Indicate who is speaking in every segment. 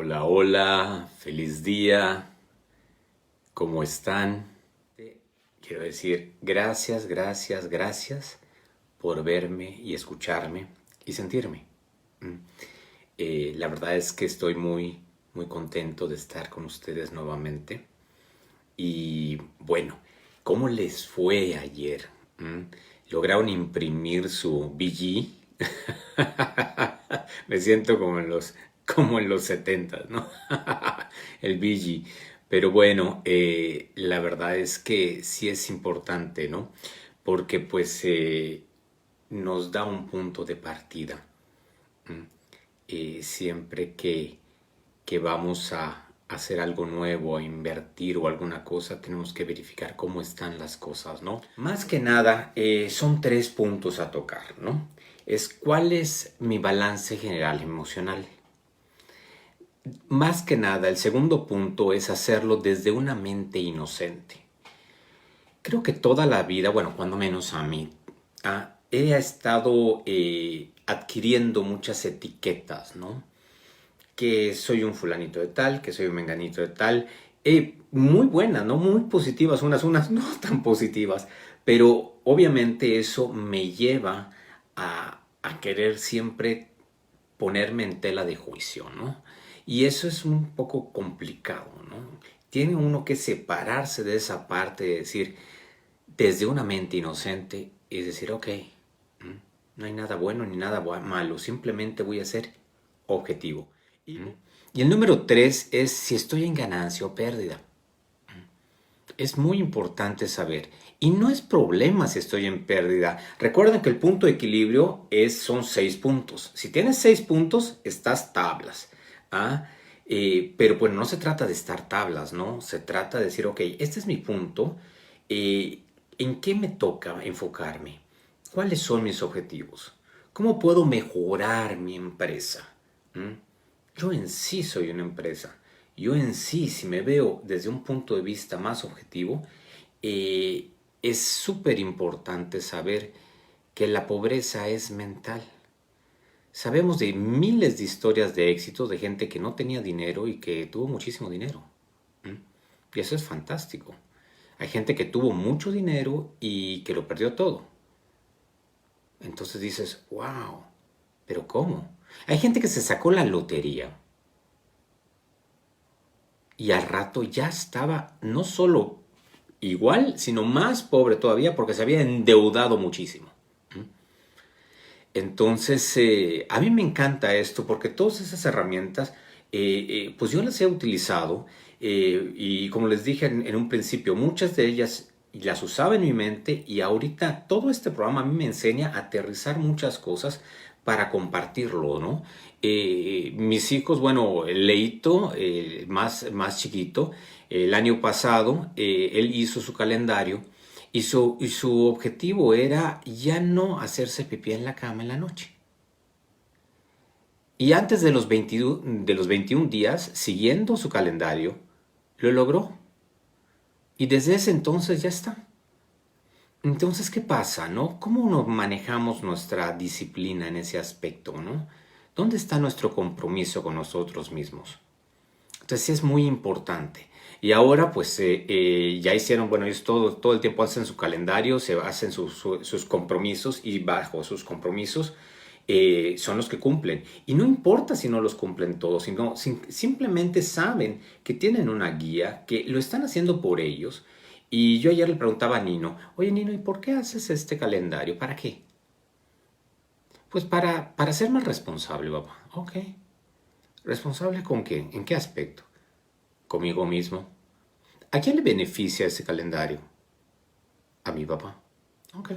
Speaker 1: Hola, hola, feliz día, ¿cómo están? Quiero decir gracias, gracias, gracias por verme y escucharme y sentirme. Mm. La verdad es que estoy muy contento de estar con ustedes nuevamente. Y bueno, ¿cómo les fue ayer? ¿Lograron imprimir su BG? Me siento como en los 70, ¿no? El BG. Pero bueno, la verdad es que sí es importante, ¿no? Porque pues nos da un punto de partida. ¿M? Siempre que vamos a hacer algo nuevo, a invertir o alguna cosa, tenemos que verificar cómo están las cosas, ¿no? Más que nada, son tres puntos a tocar, ¿no? Es cuál es mi balance general emocional. Más que nada, el segundo punto es hacerlo desde una mente inocente. Creo que toda la vida, bueno, cuando menos a mí, he estado adquiriendo muchas etiquetas, ¿no? Que soy un fulanito de tal, que soy un menganito de tal, muy buenas, ¿no? Muy positivas, unas no tan positivas, pero obviamente eso me lleva a querer siempre ponerme en tela de juicio, ¿no? Y eso es un poco complicado, ¿no? Tiene uno que separarse de esa parte de decir, desde una mente inocente, es decir, ok, no hay nada bueno ni nada malo, simplemente voy a ser objetivo. Y el número tres es si estoy en ganancia o pérdida. Es muy importante saber. Y no es problema si estoy en pérdida. Recuerden que el punto de equilibrio son 6 puntos. Si tienes 6 puntos, estás tablas. ¿Ah? Pero pues no se trata de estar tablas, ¿no? Se trata de decir, ok, este es mi punto. ¿En qué me toca enfocarme? ¿Cuáles son mis objetivos? ¿Cómo puedo mejorar mi empresa? ¿Mm? Yo en sí soy una empresa. Yo en sí, si me veo desde un punto de vista más objetivo, eh, es súper importante saber que la pobreza es mental. Sabemos de miles de historias de éxito de gente que no tenía dinero y que tuvo muchísimo dinero. ¿Mm? Y eso es fantástico. Hay gente que tuvo mucho dinero y que lo perdió todo. Entonces dices, wow, pero ¿cómo? Hay gente que se sacó la lotería y al rato ya estaba no solo igual, sino más pobre todavía porque se había endeudado muchísimo. Entonces, a mí me encanta esto porque todas esas herramientas, pues yo las he utilizado y como les dije en un principio, muchas de ellas las usaba en mi mente y ahorita todo este programa a mí me enseña a aterrizar muchas cosas para compartirlo, ¿no? Mis hijos, bueno, Leito, más chiquito, el año pasado, él hizo su calendario y su objetivo era ya no hacerse pipí en la cama en la noche. Y antes de los 21 días, siguiendo su calendario, lo logró. Y desde ese entonces ya está. Entonces, ¿qué pasa, no? ¿Cómo nos manejamos nuestra disciplina en ese aspecto, no? ¿Dónde está nuestro compromiso con nosotros mismos? Entonces sí es muy importante. Y ahora pues ya hicieron, bueno, ellos todo el tiempo hacen su calendario, se hacen sus compromisos y bajo sus compromisos son los que cumplen. Y no importa si no los cumplen todos, sino simplemente saben que tienen una guía, que lo están haciendo por ellos. Y yo ayer le preguntaba a Nino, oye Nino, ¿y por qué haces este calendario? ¿Para qué? Pues para ser más responsable, papá. Ok. ¿Responsable con qué? ¿En qué aspecto? Conmigo mismo. ¿A quién le beneficia ese calendario? A mi papá. Ok,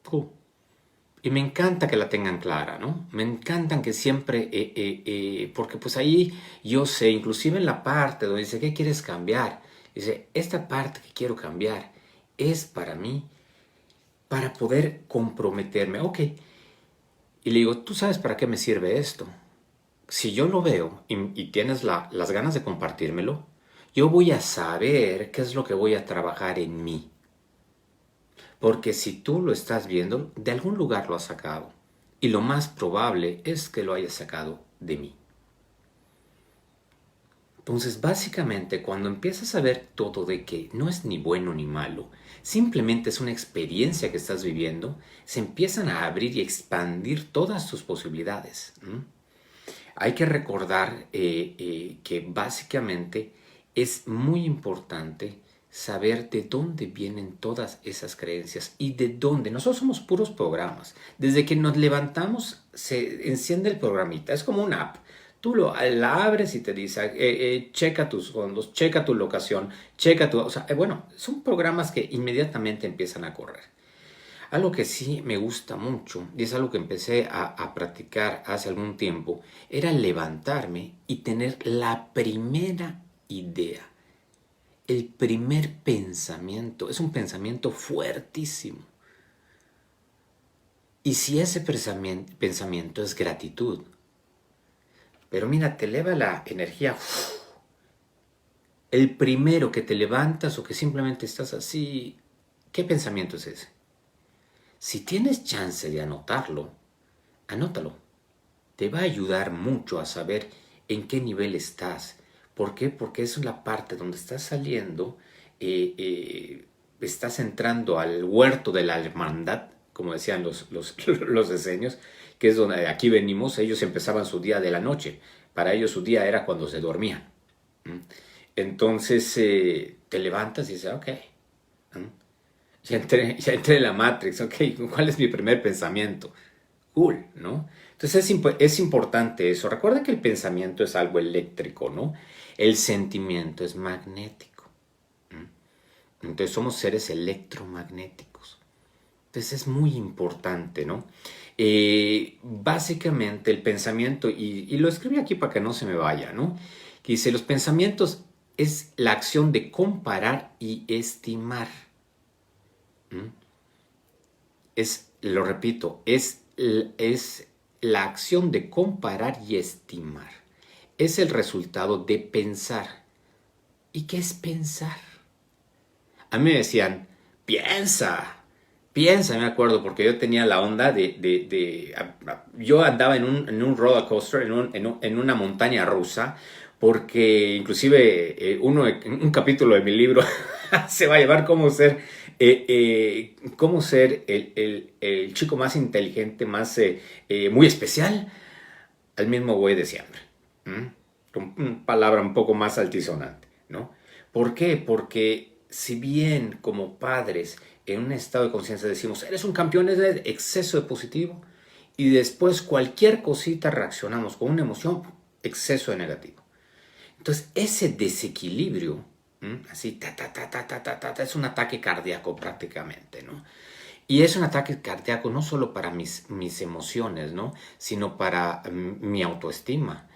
Speaker 1: cool. Y me encanta que la tengan clara, ¿no? Me encantan que siempre, porque pues ahí yo sé, inclusive en la parte donde dice, ¿qué quieres cambiar? Dice, esta parte que quiero cambiar es para mí, para poder comprometerme. Ok. Y le digo, ¿tú sabes para qué me sirve esto? Si yo lo veo y tienes las ganas de compartírmelo, yo voy a saber qué es lo que voy a trabajar en mí. Porque si tú lo estás viendo, de algún lugar lo has sacado. Y lo más probable es que lo hayas sacado de mí. Entonces, básicamente, cuando empiezas a ver todo de que no es ni bueno ni malo, simplemente es una experiencia que estás viviendo, se empiezan a abrir y expandir todas tus posibilidades. Hay que recordar que básicamente es muy importante saber de dónde vienen todas esas creencias y de dónde. Nosotros somos puros programas. Desde que nos levantamos se enciende el programita. Es como una app. Tú la abres y te dice, checa tus fondos, checa tu locación, checa tu... O sea, bueno, son programas que inmediatamente empiezan a correr. Algo que sí me gusta mucho, y es algo que empecé a practicar hace algún tiempo, era levantarme y tener la primera idea, el primer pensamiento. Es un pensamiento fuertísimo. Y si ese pensamiento es gratitud, pero mira, te eleva la energía. El primero que te levantas o que simplemente estás así, ¿qué pensamiento es ese? Si tienes chance de anotarlo, anótalo. Te va a ayudar mucho a saber en qué nivel estás. ¿Por qué? Porque es la parte donde estás saliendo, estás entrando al huerto de la hermandad, como decían los esenios, que es donde aquí venimos. Ellos empezaban su día de la noche. Para ellos su día era cuando se dormían. Entonces te levantas y dices, ok, ya entré en la Matrix, ok, ¿cuál es mi primer pensamiento? Cool, ¿no? Entonces es importante eso. Recuerda que el pensamiento es algo eléctrico, ¿no? El sentimiento es magnético. Entonces somos seres electromagnéticos. Entonces es muy importante, ¿no? Básicamente el pensamiento, y lo escribí aquí para que no se me vaya, ¿no? Que dice, los pensamientos es la acción de comparar y estimar. Lo repito, es la acción de comparar y estimar. Es el resultado de pensar. ¿Y qué es pensar? A mí me decían, piensa, me acuerdo, porque yo tenía la onda yo andaba en un roller coaster, en una montaña rusa, porque inclusive un capítulo de mi libro se va a llevar cómo ser el chico más inteligente, muy especial, al mismo güey de siempre. Con una palabra un poco más altisonante, ¿no? ¿Por qué? Porque si bien como padres en un estado de conciencia decimos, eres un campeón, es de exceso de positivo, y después cualquier cosita reaccionamos con una emoción, exceso de negativo. Entonces ese desequilibrio, así, es un ataque cardíaco prácticamente, ¿no? Y es un ataque cardíaco no solo para mis emociones, ¿no? Sino para mi autoestima.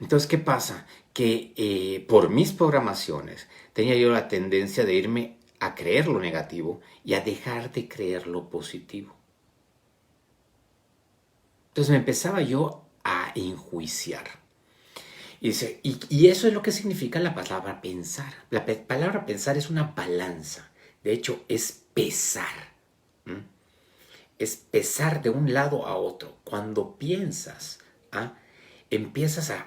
Speaker 1: Entonces, ¿qué pasa? Que por mis programaciones tenía yo la tendencia de irme a creer lo negativo y a dejar de creer lo positivo. Entonces me empezaba yo a enjuiciar. Y eso es lo que significa la palabra pensar. La palabra pensar es una balanza. De hecho, es pesar. Es pesar de un lado a otro. Cuando piensas, empiezas a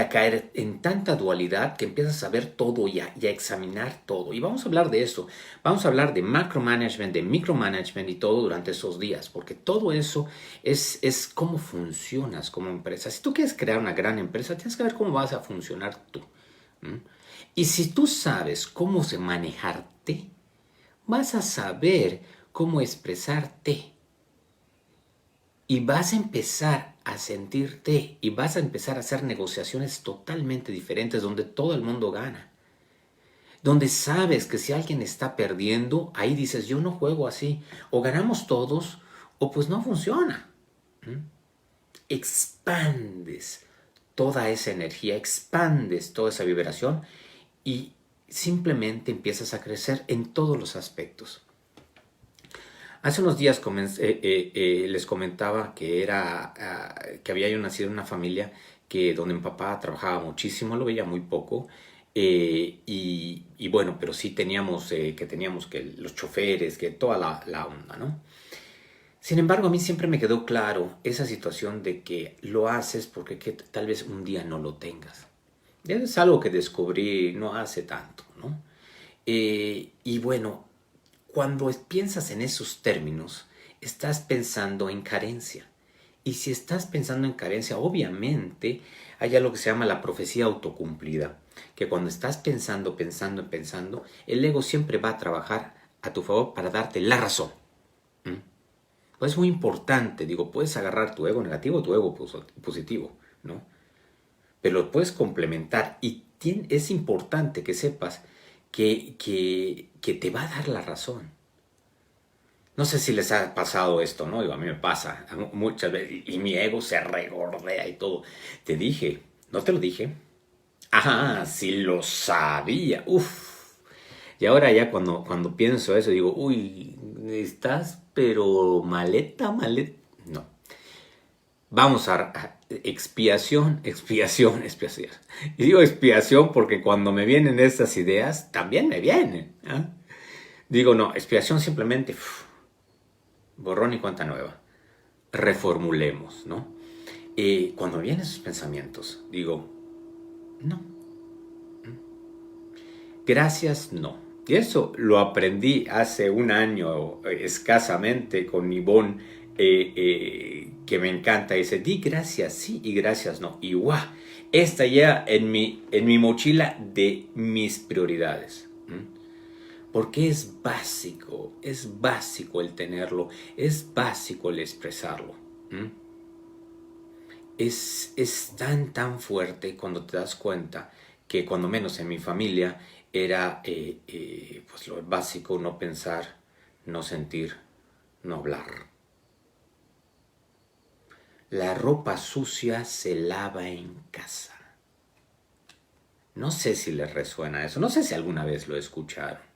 Speaker 1: caer en tanta dualidad que empiezas a ver todo y a examinar todo. Y vamos a hablar de eso. Vamos a hablar de macromanagement, de micromanagement y todo durante esos días, porque todo eso es cómo funcionas como empresa. Si tú quieres crear una gran empresa, tienes que ver cómo vas a funcionar tú. Y si tú sabes cómo manejarte, vas a saber cómo expresarte. Y vas a empezar a sentirte y vas a empezar a hacer negociaciones totalmente diferentes donde todo el mundo gana. Donde sabes que si alguien está perdiendo, ahí dices, yo no juego así. O ganamos todos o pues no funciona. Expandes toda esa energía, expandes toda esa vibración y simplemente empiezas a crecer en todos los aspectos. Hace unos días les comentaba que había yo nacido en una familia donde mi papá trabajaba muchísimo, lo veía muy poco, y bueno, pero sí teníamos que los choferes, que toda la onda, ¿no? Sin embargo, a mí siempre me quedó claro esa situación de que lo haces porque tal vez un día no lo tengas. Es algo que descubrí no hace tanto, ¿no? Y bueno, cuando piensas en esos términos, estás pensando en carencia. Y si estás pensando en carencia, obviamente hay algo que se llama la profecía autocumplida, que cuando estás pensando, el ego siempre va a trabajar a tu favor para darte la razón. ¿Mm? Pues es muy importante, digo, puedes agarrar tu ego negativo o tu ego positivo, ¿no? Pero lo puedes complementar y es importante que sepas que te va a dar la razón. No sé si les ha pasado esto, ¿no? Digo, a mí me pasa muchas veces y mi ego se regordea y todo. Te dije, ¿no te lo dije? Ah, sí lo sabía. Uf. Y ahora ya cuando pienso eso digo, uy, estás pero maleta. No. Vamos a expiación. Y digo expiación porque cuando me vienen estas ideas, también me vienen. ¿Ah? Digo, no, expiación simplemente borrón y cuenta nueva. Reformulemos, ¿no? Cuando vienen esos pensamientos, digo, no, gracias, no. Y eso lo aprendí hace un año escasamente con Ivonne, que me encanta. Dice, di gracias sí y gracias no. Y guau, esta ya en mi mochila de mis prioridades. Porque es básico el tenerlo, es básico el expresarlo. Es tan fuerte cuando te das cuenta que cuando menos en mi familia era pues lo básico, no pensar, no sentir, no hablar. La ropa sucia se lava en casa. No sé si les resuena eso, no sé si alguna vez lo escucharon.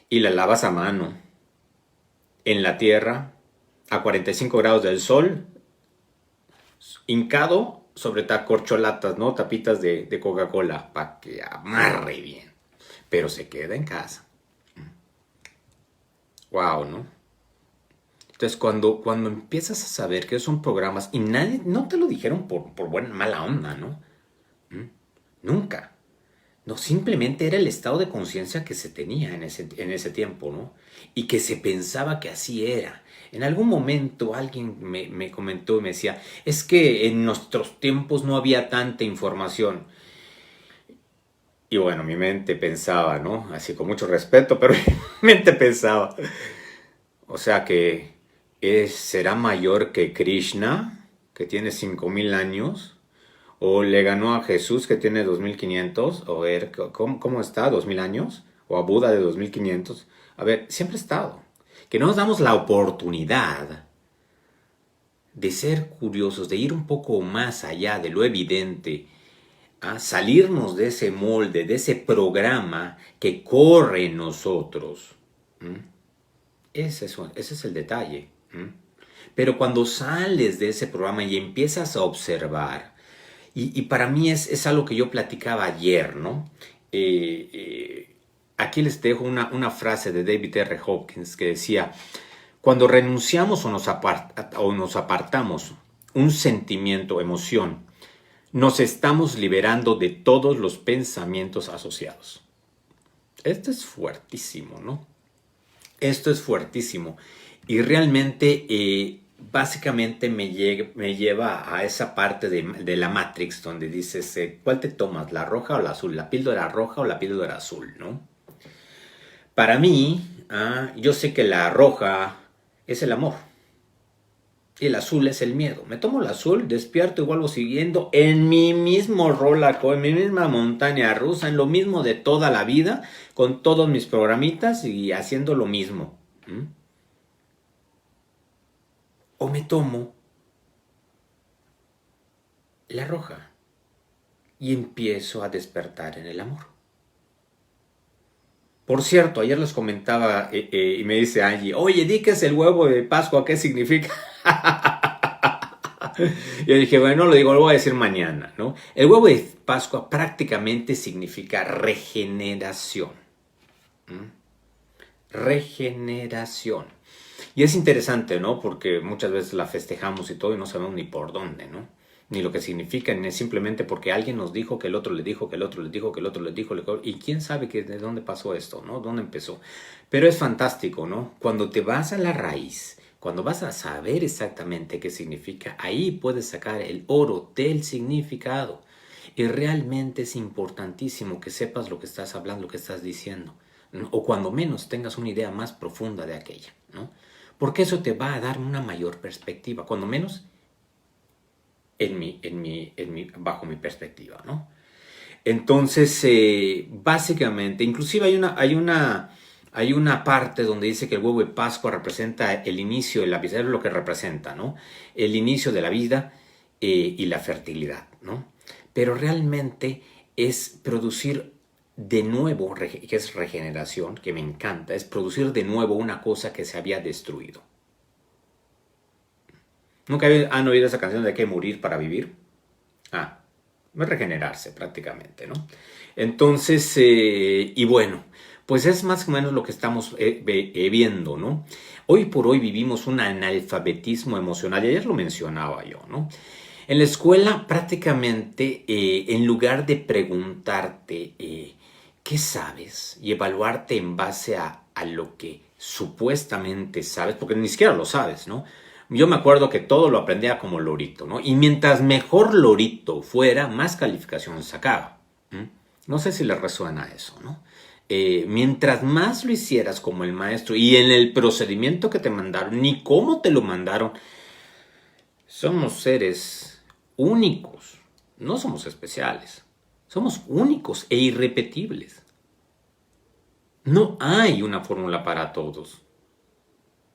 Speaker 1: Y la lavas a mano, en la tierra, a 45 grados del sol, hincado sobre corcholatas, ¿no? Tapitas de Coca-Cola, para que amarre bien. Pero se queda en casa. Wow, ¿no? Entonces, cuando empiezas a saber que son programas y nadie, no te lo dijeron por buena, mala onda, ¿no? Nunca. No, simplemente era el estado de conciencia que se tenía en ese tiempo, ¿no? Y que se pensaba que así era. En algún momento alguien me comentó y me decía, es que en nuestros tiempos no había tanta información. Y bueno, mi mente pensaba, ¿no? Así con mucho respeto, pero mi mente pensaba. O sea que será mayor que Krishna, que tiene 5000 años. O le ganó a Jesús que tiene 2500, o ver, ¿cómo está? 2000 años, o a Buda de 2500. A ver, siempre ha estado. Que no nos damos la oportunidad de ser curiosos, de ir un poco más allá de lo evidente, a salirnos de ese molde, de ese programa que corre en nosotros. Ese es el detalle. Pero cuando sales de ese programa y empiezas a observar, y para mí es algo que yo platicaba ayer, ¿no? Aquí les dejo una frase de David R. Hopkins que decía, cuando renunciamos o nos apartamos un sentimiento, emoción, nos estamos liberando de todos los pensamientos asociados. Esto es fuertísimo, ¿no? Esto es fuertísimo. Y realmente básicamente me lleva a esa parte de la Matrix donde dices, ¿cuál te tomas? ¿La roja o la azul? ¿La píldora roja o la píldora azul? ¿No? Para mí, yo sé que la roja es el amor y el azul es el miedo. Me tomo el azul, despierto y vuelvo siguiendo en mi mismo rollercoaster, en mi misma montaña rusa, en lo mismo de toda la vida, con todos mis programitas y haciendo lo mismo. O me tomo la roja y empiezo a despertar en el amor. Por cierto, ayer les comentaba y me dice Angie, oye, di que es el huevo de Pascua, ¿qué significa? Yo dije, bueno, lo voy a decir mañana, ¿no? El huevo de Pascua prácticamente significa regeneración. regeneración. Y es interesante, ¿no? Porque muchas veces la festejamos y todo y no sabemos ni por dónde, ¿no? Ni lo que significa, ni simplemente porque alguien nos dijo, que el otro le dijo, que el otro le dijo, que el otro le dijo, y quién sabe de dónde pasó esto, ¿no? ¿Dónde empezó? Pero es fantástico, ¿no? Cuando te vas a la raíz, cuando vas a saber exactamente qué significa, ahí puedes sacar el oro del significado. Y realmente es importantísimo que sepas lo que estás hablando, lo que estás diciendo, ¿no? O cuando menos tengas una idea más profunda de aquella, ¿no? Porque eso te va a dar una mayor perspectiva, cuando menos bajo mi perspectiva, ¿no? Entonces, básicamente, inclusive hay una parte donde dice que el huevo de Pascua representa el inicio de la vida, es lo que representa, ¿no? El inicio de la vida y la fertilidad, ¿no? Pero realmente es producir de nuevo, que es regeneración, que me encanta, es producir de nuevo una cosa que se había destruido. ¿Nunca han oído esa canción de que morir para vivir? Es regenerarse prácticamente, ¿no? Entonces, y bueno, pues es más o menos lo que estamos viendo, ¿no? Hoy por hoy vivimos un analfabetismo emocional, y ayer lo mencionaba yo, ¿no? En la escuela prácticamente, en lugar de preguntarte qué sabes y evaluarte en base a lo que supuestamente sabes, porque ni siquiera lo sabes, ¿no? Yo me acuerdo que todo lo aprendía como lorito, ¿no? Y mientras mejor lorito fuera, más calificaciones sacaba. No sé si les resuena eso, ¿no? Mientras más lo hicieras como el maestro y en el procedimiento que te mandaron, ni cómo te lo mandaron, somos seres únicos, no somos especiales, somos únicos e irrepetibles. No hay una fórmula para todos.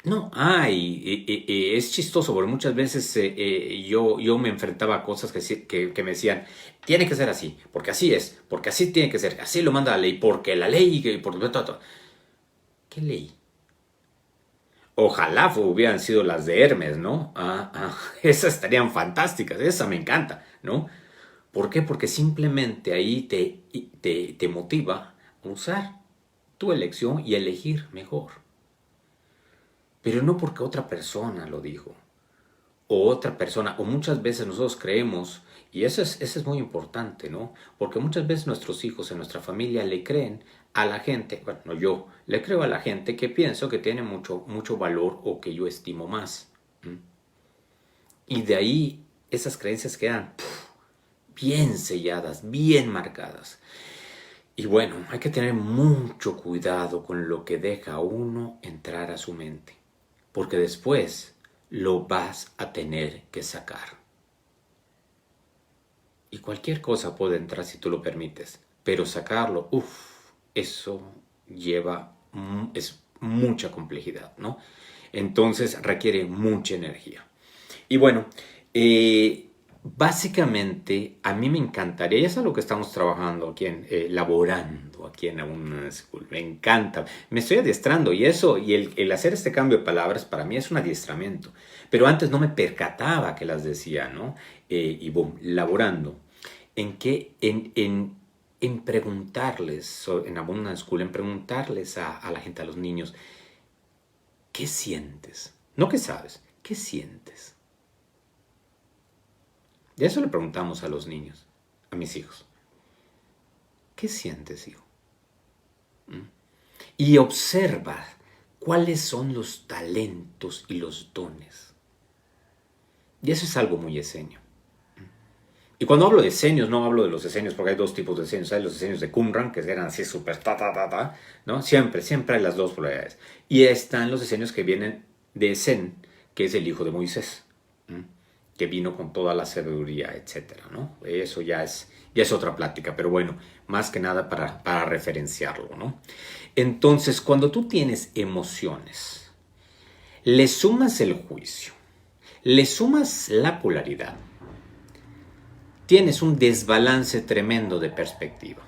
Speaker 1: No hay, es chistoso porque muchas veces yo me enfrentaba a cosas que me decían, tiene que ser así, porque así es, porque así tiene que ser, así lo manda la ley, porque la ley, por todo. ¿Qué ley? Ojalá hubieran sido las de Hermes, ¿no? Esas estarían fantásticas, esa me encanta, ¿no? ¿Por qué? Porque simplemente ahí te motiva a usar tu elección y elegir mejor. Pero no porque otra persona lo dijo, o otra persona, o muchas veces nosotros creemos, y eso es muy importante, ¿no? Porque muchas veces nuestros hijos en nuestra familia le creen a la gente, bueno, no yo, le creo a la gente que pienso que tiene mucho valor o que yo estimo más. Y de ahí esas creencias quedan bien selladas, bien marcadas. Y bueno, hay que tener mucho cuidado con lo que deja uno entrar a su mente, porque después lo vas a tener que sacar. Y cualquier cosa puede entrar si tú lo permites, pero sacarlo, eso es mucha complejidad, ¿no? Entonces requiere mucha energía. Y bueno, básicamente a mí me encantaría, y eso es lo que estamos trabajando aquí, laborando aquí en una School, me encanta, me estoy adiestrando y eso, y el hacer este cambio de palabras para mí es un adiestramiento, pero antes no me percataba que las decía, ¿no? Y boom, laborando, en preguntarles, en Abundant School, en preguntarles a la gente, a los niños, ¿qué sientes? No qué sabes, ¿qué sientes? Y eso le preguntamos a los niños, a mis hijos. ¿Qué sientes, hijo? Y observa cuáles son los talentos y los dones. Y eso es algo muy eseño. Y cuando hablo de esenios, no hablo de los esenios, porque hay dos tipos de esenios. Hay los esenios de Qumran, que eran así súper ¿no? Siempre hay las dos polaridades. Y están los esenios que vienen de Esen, que es el hijo de Moisés, que vino con toda la sabiduría, etcétera, ¿no? Eso ya es otra plática, pero bueno, más que nada para referenciarlo, ¿no? Entonces, cuando tú tienes emociones, le sumas el juicio, le sumas la polaridad, tienes un desbalance tremendo de perspectiva.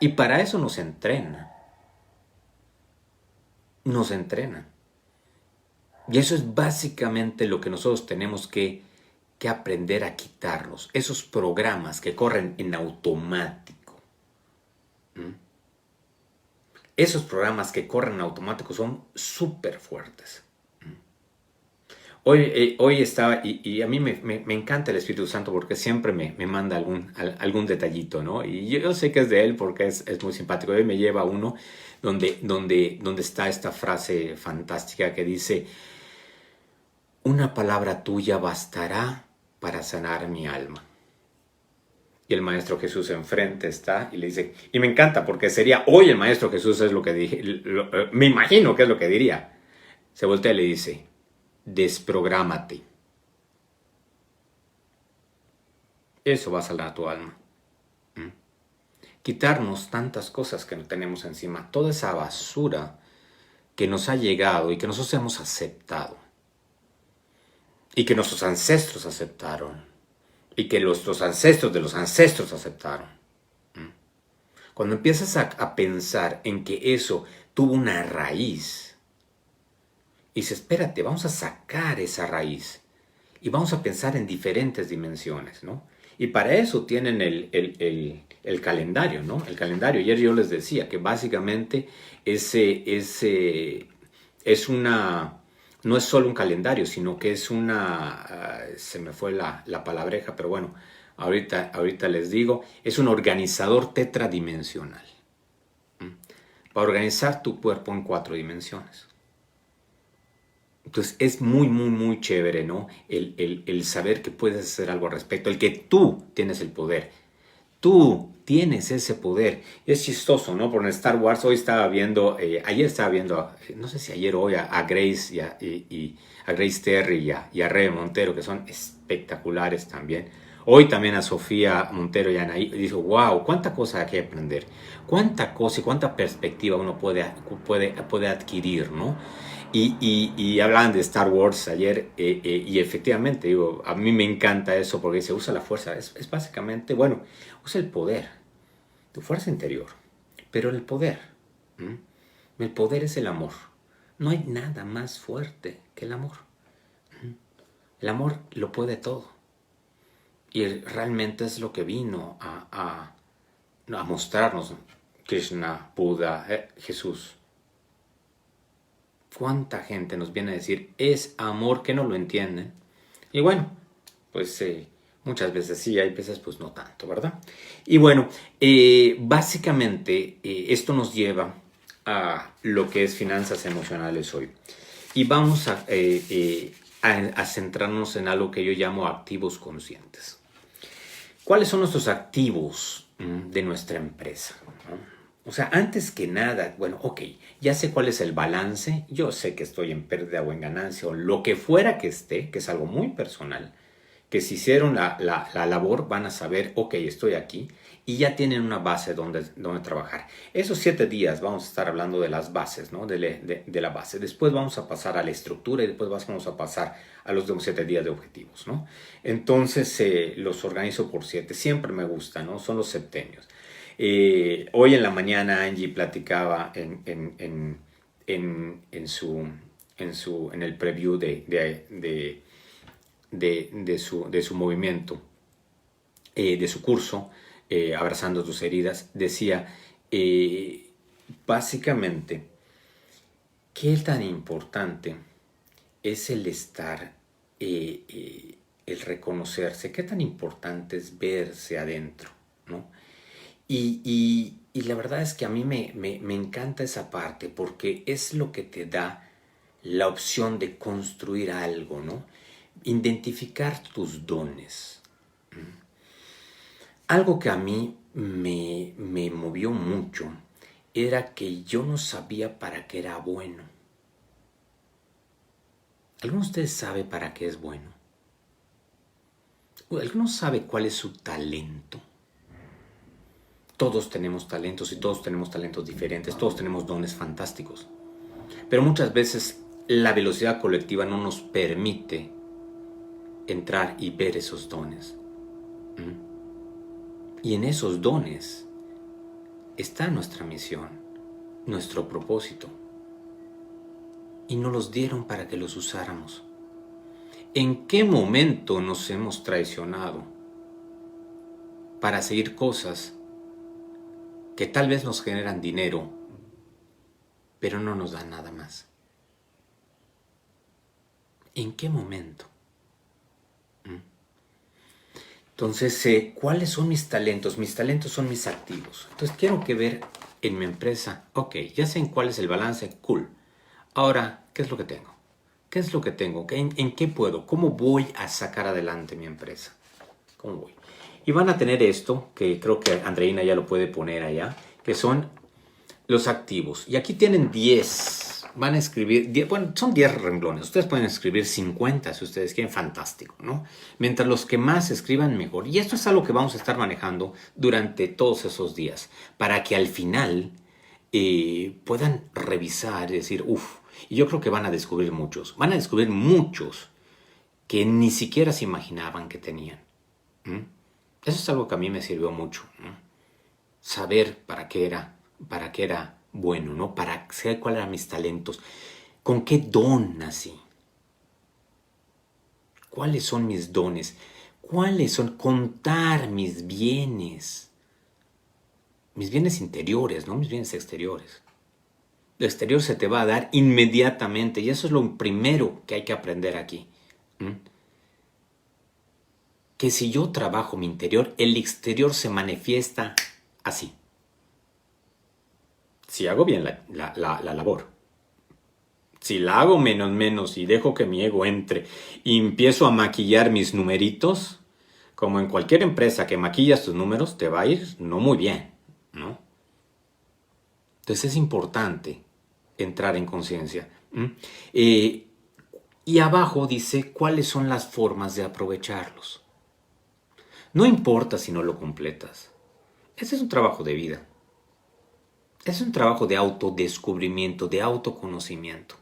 Speaker 1: Y para eso nos entrena. Nos entrena. Y eso es básicamente lo que nosotros tenemos que aprender a quitarnos. Esos programas que corren en automático. Esos programas que corren en automático son súper fuertes. Hoy estaba, y a mí me encanta el Espíritu Santo porque siempre me manda algún detallito, ¿no? Y yo sé que es de él porque es muy simpático. Hoy me lleva uno donde está esta frase fantástica que dice: una palabra tuya bastará para sanar mi alma. Y el Maestro Jesús enfrente está y le dice, y me encanta porque sería hoy el Maestro Jesús, es lo que dije, me imagino que es lo que diría. Se voltea y le dice: desprográmate. Eso va a sanar tu alma. Quitarnos tantas cosas que no tenemos encima, toda esa basura que nos ha llegado y que nosotros hemos aceptado y que nuestros ancestros aceptaron y que nuestros ancestros de los ancestros aceptaron. Cuando empiezas a pensar en que eso tuvo una raíz, y dices, espérate, vamos a sacar esa raíz y vamos a pensar en diferentes dimensiones, ¿no? Y para eso tienen el calendario, ¿no? El calendario. Ayer yo les decía que básicamente no es solo un calendario, sino que es se me fue la palabreja, pero bueno, ahorita les digo, es un organizador tetradimensional. Para organizar tu cuerpo en 4 dimensiones. Entonces es muy, muy, muy chévere, ¿no? El saber que puedes hacer algo al respecto, el que tú tienes el poder. Tú tienes ese poder. Es chistoso, ¿no? Por en Star Wars hoy estaba viendo, ayer estaba viendo, no sé si ayer o hoy, a Grace y a Grace Terry y a Rebe Montero, que son espectaculares también. Hoy también a Sofía Montero y a Anaí. Y dijo, wow, cuánta cosa hay que aprender. Cuánta cosa y cuánta perspectiva uno puede adquirir, ¿no? Y hablaban de Star Wars ayer y efectivamente, digo, a mí me encanta eso porque se usa la fuerza. Es básicamente, bueno, usa el poder, tu fuerza interior, pero el poder. El poder es el amor. No hay nada más fuerte que el amor. El amor lo puede todo. Y realmente es lo que vino a mostrarnos Krishna, Buda, Jesús. ¿Cuánta gente nos viene a decir es amor, que no lo entienden? Y bueno, pues muchas veces sí, hay veces pues no tanto, ¿verdad? Y bueno, básicamente esto nos lleva a lo que es finanzas emocionales hoy. Y vamos a centrarnos en algo que yo llamo activos conscientes. ¿Cuáles son nuestros activos de nuestra empresa? O sea, antes que nada, bueno, ok, ya sé cuál es el balance, yo sé que estoy en pérdida o en ganancia o lo que fuera que esté, que es algo muy personal, que si hicieron la labor van a saber, ok, estoy aquí y ya tienen una base donde trabajar. Esos 7 días vamos a estar hablando de las bases, ¿no? De la base. Después vamos a pasar a la estructura y después vamos a pasar a los 7 días de objetivos, ¿no? Entonces los organizo por 7. Siempre me gusta, ¿no? Son los septenios. Hoy en la mañana Angie platicaba en el preview de su movimiento, de su curso, Abrazando tus heridas, decía básicamente qué tan importante es el estar, el reconocerse, qué tan importante es verse adentro, ¿no? Y la verdad es que a mí me encanta esa parte porque es lo que te da la opción de construir algo, ¿no? Identificar tus dones. Algo que a mí me movió mucho era que yo no sabía para qué era bueno. ¿Alguno de ustedes sabe para qué es bueno? ¿Alguno sabe cuál es su talento? Todos tenemos talentos y todos tenemos talentos diferentes, todos tenemos dones fantásticos. Pero muchas veces la velocidad colectiva no nos permite entrar y ver esos dones. Y en esos dones está nuestra misión, nuestro propósito. Y nos los dieron para que los usáramos. ¿En qué momento nos hemos traicionado para seguir cosas que tal vez nos generan dinero, pero no nos dan nada más. ¿En qué momento? Entonces, ¿cuáles son mis talentos? Mis talentos son mis activos. Entonces, quiero que ver en mi empresa, ok, ya sé en cuál es el balance, cool. Ahora, ¿qué es lo que tengo? ¿Qué es lo que tengo? ¿En qué puedo? ¿Cómo voy a sacar adelante mi empresa? ¿Cómo voy? Y van a tener esto, que creo que Andreina ya lo puede poner allá, que son los activos. Y aquí tienen 10. Van a escribir, 10, bueno, son 10 renglones. Ustedes pueden escribir 50 si ustedes quieren, fantástico, ¿no? Mientras los que más escriban, mejor. Y esto es algo que vamos a estar manejando durante todos esos días, para que al final puedan revisar y decir, uff, y yo creo que van a descubrir muchos que ni siquiera se imaginaban que tenían. ¿Mm? Eso es algo que a mí me sirvió mucho, ¿no? Saber para qué era bueno, ¿no? Para saber cuáles eran mis talentos, con qué don nací, cuáles son mis dones, cuáles son contar mis bienes interiores, no mis bienes exteriores. Lo exterior se te va a dar inmediatamente y eso es lo primero que hay que aprender aquí. Que si yo trabajo mi interior, el exterior se manifiesta así. Si hago bien la labor. Si la hago menos y dejo que mi ego entre y empiezo a maquillar mis numeritos, como en cualquier empresa que maquillas tus números, te va a ir no muy bien, ¿no? Entonces es importante entrar en conciencia. Y abajo dice cuáles son las formas de aprovecharlos. No importa si no lo completas. Ese es un trabajo de vida. Es un trabajo de autodescubrimiento, de autoconocimiento.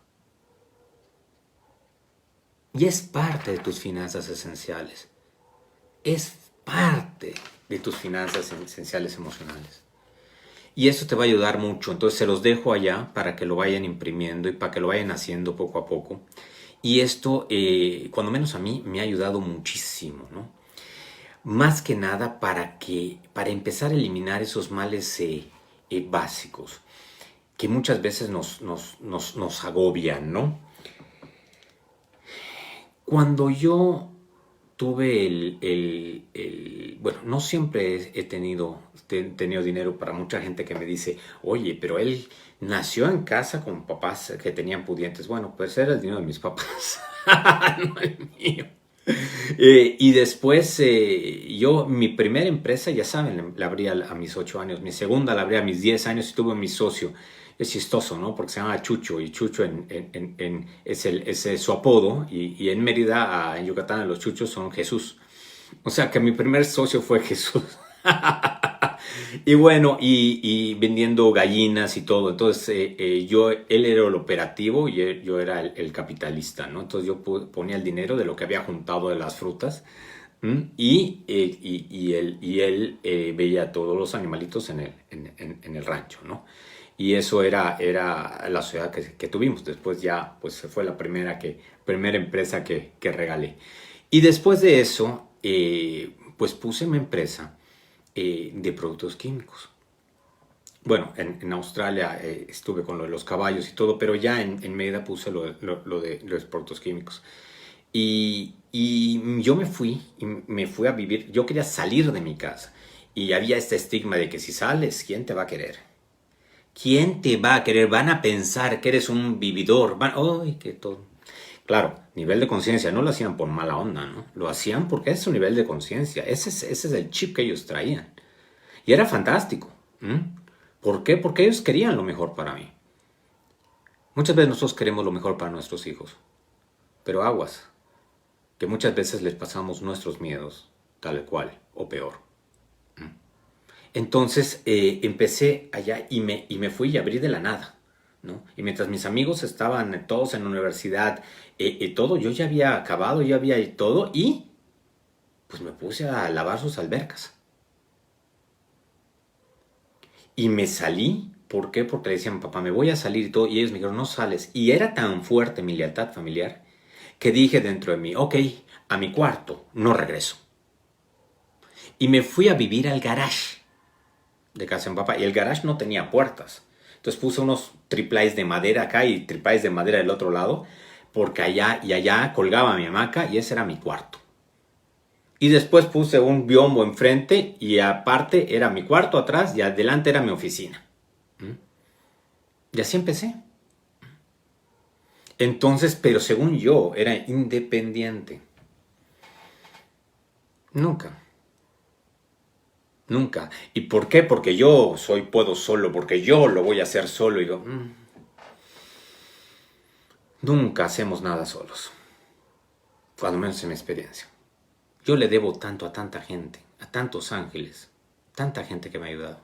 Speaker 1: Y es parte de tus finanzas esenciales. Es parte de tus finanzas esenciales emocionales. Y eso te va a ayudar mucho. Entonces se los dejo allá para que lo vayan imprimiendo y para que lo vayan haciendo poco a poco. Y esto, cuando menos a mí, me ha ayudado muchísimo, ¿no? Más que nada para empezar a eliminar esos males básicos que muchas veces nos agobian, ¿no? Cuando yo tuve bueno, no siempre he tenido dinero. Para mucha gente que me dice, oye, pero él nació en casa con papás que tenían pudientes. Bueno, pues era el dinero de mis papás, no el mío. Y después mi primera empresa, ya saben, la abrí a mis 8 años. Mi segunda la abrí a mis 10 años y tuve a mi socio. Es chistoso, ¿no? Porque se llama Chucho y Chucho es su apodo y en Mérida, en Yucatán, los Chuchos son Jesús. O sea que mi primer socio fue Jesús. Y bueno, y vendiendo gallinas y todo. Entonces, él era el operativo y yo era el capitalista, ¿no? Entonces yo ponía el dinero de lo que había juntado de las frutas. Y él veía todos los animalitos en el rancho, ¿no? Y eso era la sociedad que tuvimos. Después ya, pues fue la primera empresa que regalé. Y después de eso, pues puse mi empresa de productos químicos. Bueno, en Australia estuve con lo de los caballos y todo, pero ya en Mérida puse lo de los productos químicos. Y yo me fui a vivir. Yo quería salir de mi casa. Y había este estigma de que si sales, ¿quién te va a querer? ¿Quién te va a querer? Van a pensar que eres un vividor. ¡Ay, qué todo! Claro, nivel de conciencia. No lo hacían por mala onda, ¿no? Lo hacían porque es su nivel de conciencia. Ese es el chip que ellos traían. Y era fantástico. ¿Por qué? Porque ellos querían lo mejor para mí. Muchas veces nosotros queremos lo mejor para nuestros hijos. Pero aguas, que muchas veces les pasamos nuestros miedos, tal cual, o peor. Entonces empecé allá y me fui y abrí de la nada, ¿no? Y mientras mis amigos estaban todos en la universidad, todo, yo ya había acabado, ya había todo y pues me puse a lavar sus albercas. Y me salí, ¿por qué? Porque le decían, papá, me voy a salir y todo, y ellos me dijeron, no sales. Y era tan fuerte mi lealtad familiar que dije dentro de mí, ok, a mi cuarto, no regreso. Y me fui a vivir al garage de casa de mi papá. Y el garage no tenía puertas. Entonces puse unos triplays de madera acá y triplays de madera del otro lado, porque allá colgaba mi hamaca y ese era mi cuarto. Y después puse un biombo enfrente y aparte era mi cuarto atrás y adelante era mi oficina. Y así empecé. Entonces, pero según yo, era independiente. Nunca. Nunca. ¿Y por qué? Porque yo puedo solo, porque yo lo voy a hacer solo. Y yo, nunca hacemos nada solos. Cuando menos en mi experiencia. Yo le debo tanto a tanta gente, a tantos ángeles, tanta gente que me ha ayudado.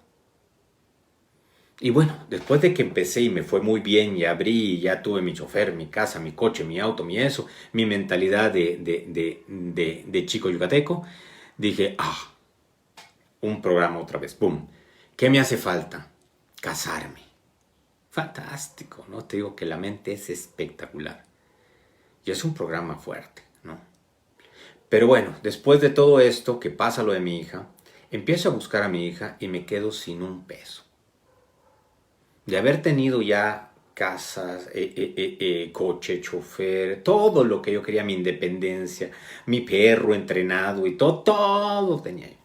Speaker 1: Y bueno, después de que empecé y me fue muy bien y abrí, y ya tuve mi chofer, mi casa, mi coche, mi auto, mi mentalidad de chico yucateco, dije, un programa otra vez, ¡pum! ¿Qué me hace falta? Casarme. Fantástico, ¿no? Te digo que la mente es espectacular. Y es un programa fuerte, ¿no? Pero bueno, después de todo esto, que pasa lo de mi hija, empiezo a buscar a mi hija y me quedo sin un peso. De haber tenido ya casas, coche, chofer, todo lo que yo quería, mi independencia, mi perro entrenado y todo tenía yo.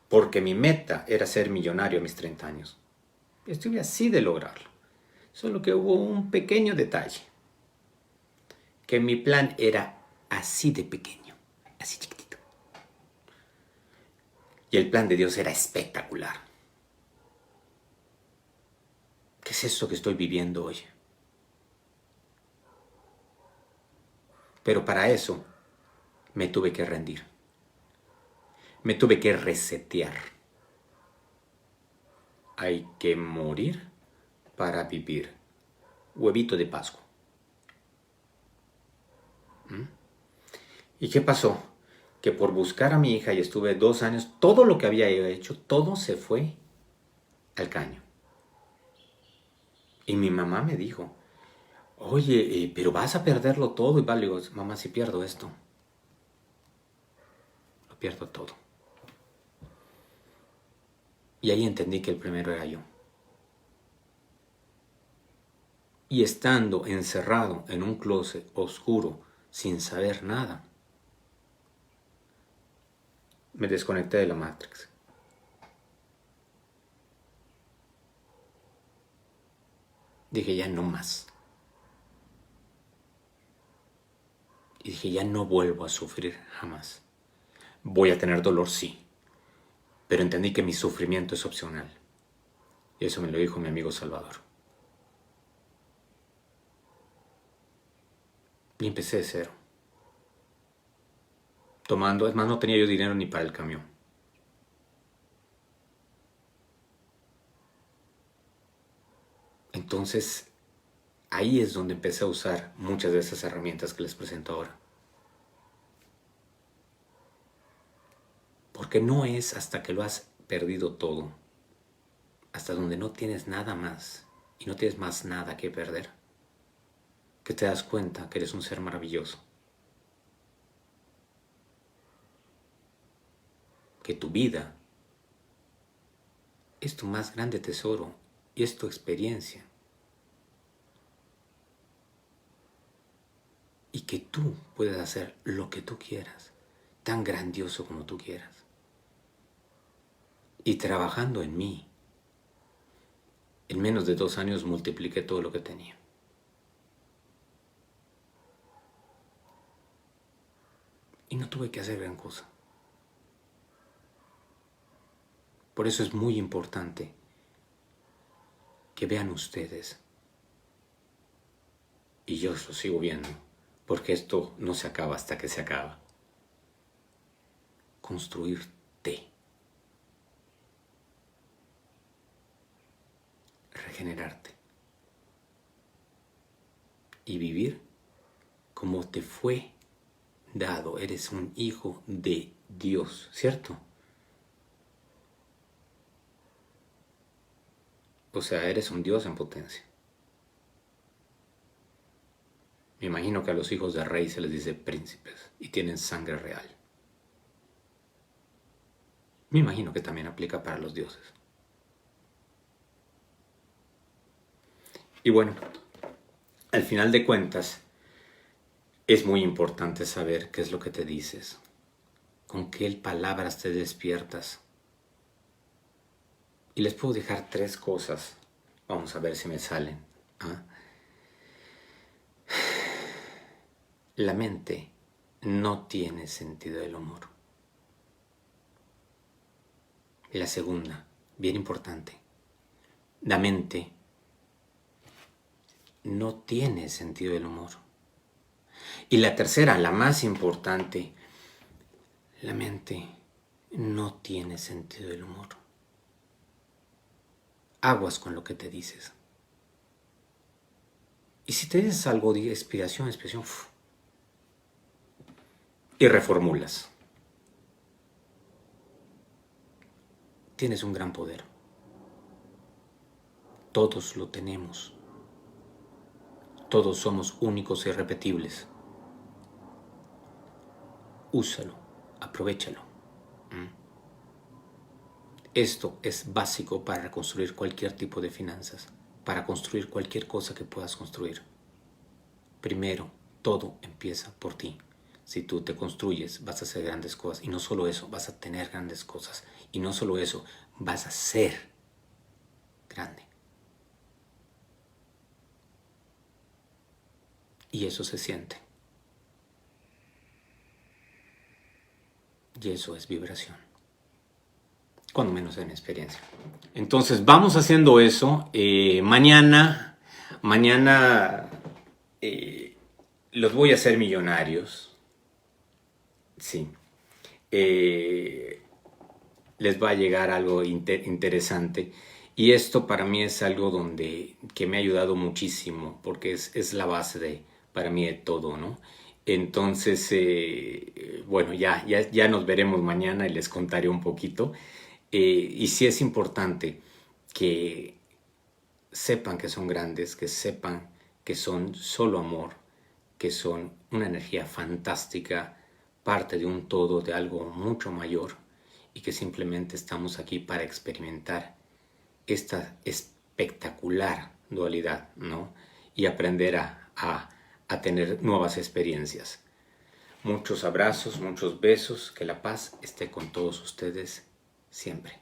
Speaker 1: Porque mi meta era ser millonario a mis 30 años. Estuve así de lograrlo. Solo que hubo un pequeño detalle. Que mi plan era así de pequeño, así chiquitito. Y el plan de Dios era espectacular. ¿Qué es esto que estoy viviendo hoy? Pero para eso me tuve que rendir. Me tuve que resetear. Hay que morir para vivir. Huevito de Pascua. ¿Y qué pasó? Que por buscar a mi hija y estuve 2 años, todo lo que había hecho, todo se fue al caño. Y mi mamá me dijo, oye, pero vas a perderlo todo. Y le digo, mamá, si pierdo esto, lo pierdo todo. Y ahí entendí que el primero era yo. Y estando encerrado en un closet oscuro, sin saber nada, me desconecté de la Matrix. Dije, ya no más. Y dije, ya no vuelvo a sufrir jamás. Voy a tener dolor, sí. Pero entendí que mi sufrimiento es opcional. Y eso me lo dijo mi amigo Salvador. Y empecé de cero. Tomando, es más, no tenía yo dinero ni para el camión. Entonces, ahí es donde empecé a usar muchas de esas herramientas que les presento ahora. Porque no es hasta que lo has perdido todo, hasta donde no tienes nada más y no tienes más nada que perder, que te das cuenta que eres un ser maravilloso. Que tu vida es tu más grande tesoro y es tu experiencia. Y que tú puedes hacer lo que tú quieras, tan grandioso como tú quieras. Y trabajando en mí, en menos de 2 años multipliqué todo lo que tenía. Y no tuve que hacer gran cosa. Por eso es muy importante que vean ustedes, y yo lo sigo viendo, porque esto no se acaba hasta que se acaba. Construirte. Regenerarte. Y vivir como te fue dado. Eres un hijo de Dios, ¿cierto? O sea, eres un Dios en potencia. Me imagino que a los hijos de rey se les dice príncipes y tienen sangre real. Me imagino que también aplica para los dioses. Y bueno, al final de cuentas, es muy importante saber qué es lo que te dices, con qué palabras te despiertas. Y les puedo dejar 3 cosas. Vamos a ver si me salen. ¿Ah? La mente no tiene sentido del humor. Y la segunda, bien importante, la mente no tiene sentido del humor. Y la tercera, la más importante, la mente no tiene sentido del humor. Aguas con lo que te dices. Y si te dices algo de inspiración, y reformulas, tienes un gran poder. Todos lo tenemos. Todos somos únicos e irrepetibles. Úsalo, aprovéchalo. Esto es básico para reconstruir cualquier tipo de finanzas, para construir cualquier cosa que puedas construir. Primero, todo empieza por ti. Si tú te construyes, vas a hacer grandes cosas. Y no solo eso, vas a tener grandes cosas. Y no solo eso, vas a ser grande. Y eso se siente. Y eso es vibración. Cuando menos en mi experiencia. Entonces, vamos haciendo eso. Mañana los voy a hacer millonarios. Sí. Les va a llegar algo interesante. Y esto para mí es algo que me ha ayudado muchísimo, porque es la base para mí de todo, ¿no? Entonces, bueno, ya nos veremos mañana y les contaré un poquito. Y sí es importante que sepan que son grandes, que sepan que son solo amor, que son una energía fantástica, parte de un todo, de algo mucho mayor, y que simplemente estamos aquí para experimentar esta espectacular dualidad, ¿no? Y aprender a tener nuevas experiencias. Muchos abrazos, muchos besos, que la paz esté con todos ustedes siempre.